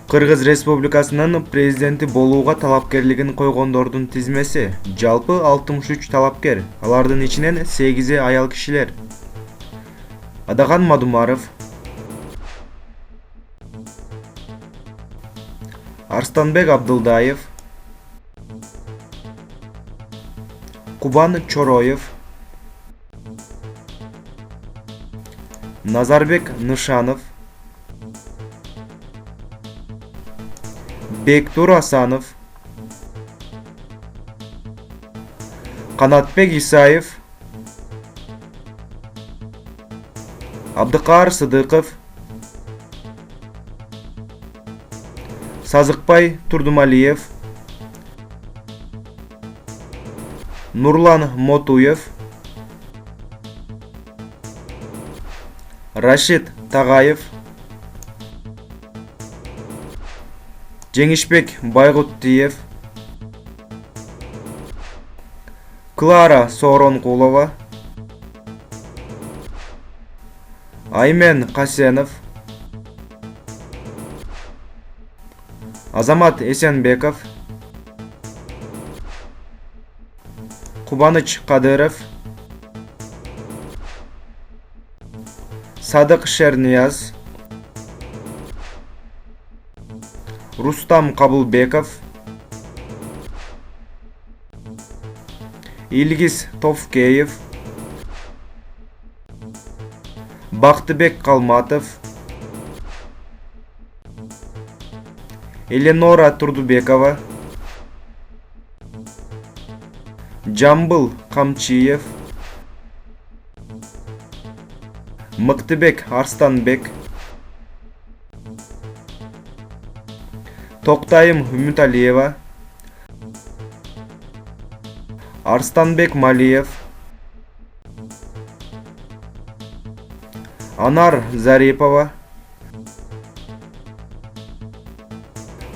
Кыргыз Республикасынын президенти болууга талапкерлигин койгондордун тизмеси жалпы 63 талапкер. Алардын ичинен 8 аял кишилер. Адаган Мадумаров, Арстанбек Абдылдаев, Кубан Чороев, Назарбек Нышанов, Бектур Асанов, Канатбек Исаев, Абдыкаар Сыдыков, Сазыкбай Турдумалиев, Нурлан Мотуев, Рашид Тагаев, Жеңишбек Байгуттиев, Клара Сооронкулова, Аймен Касенов, Азамат Эсенбеков, Кубаныч Кадыров, Садык Шернияз, Рустам Кабылбеков, Илгиз Товкеев, Бактыбек Калматов, Эленора Турдубекова, Жамбыл Камчиев, Мыктыбек Арстанбек, Токтайым Үмүталиева, Арстанбек Малиев, Анар Зарипова,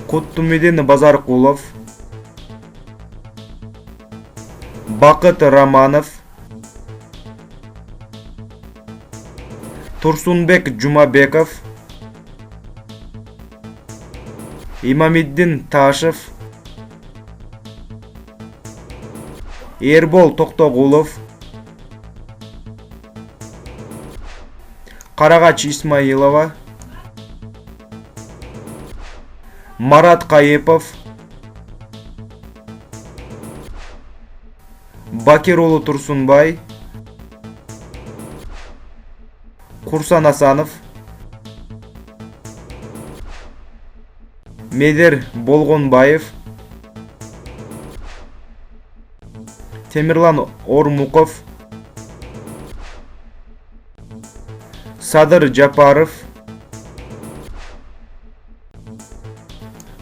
Куттумидин Базаркулов, Бакыт Романов, Турсунбек Жумабеков, Имамиддин Ташев, Эрбол Токтогулов, Карагач Исмаилова, Марат Кайыпов, Бакирулу Турсунбай, Курсан Асанов, Медер Болгонбаев, Темирлан Ормуков, Садыр Жапаров,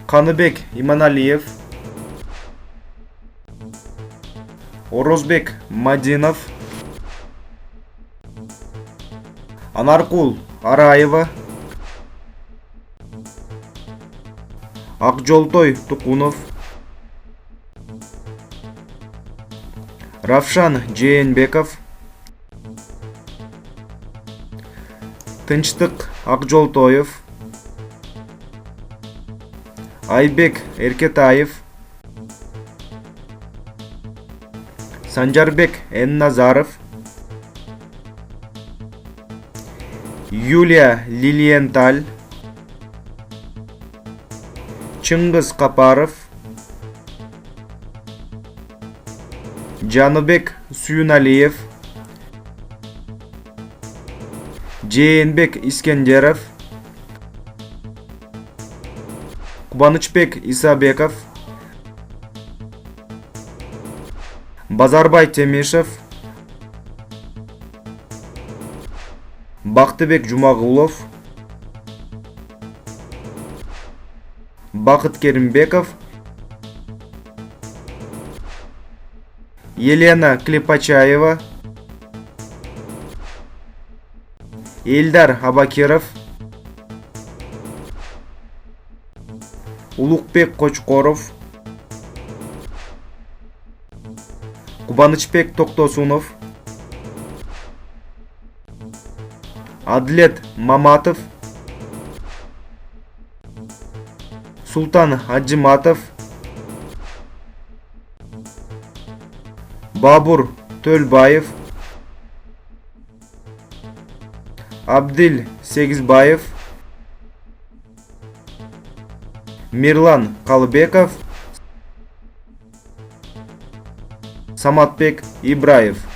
Каныбек Иманалиев, Орозбек Мадинов, Анаркул Араева, Акжолтой Тукунов, Равшан Жээнбеков, Тынчтык Акжолтоев, Айбек Эркетаев, Санжарбек Энназаров, Юлия Лилиенталь, Чыңгыз Капаров, Жаныбек Сүйүналиев, Жээнбек Искендеров, Кубанычбек Исабеков, Базарбай Темишев, Бактыбек Жумагулов, Бакыт Керимбеков, Елена Клепачаева, Эльдар Абакиров, Улукбек Кочкоров, Кубанычбек Токтосунов, Адлет Маматов, Султан Аджиматов, Бабур Төлбаев, Абдил Сегизбаев, Мирлан Калыбеков, Саматбек Ибраев.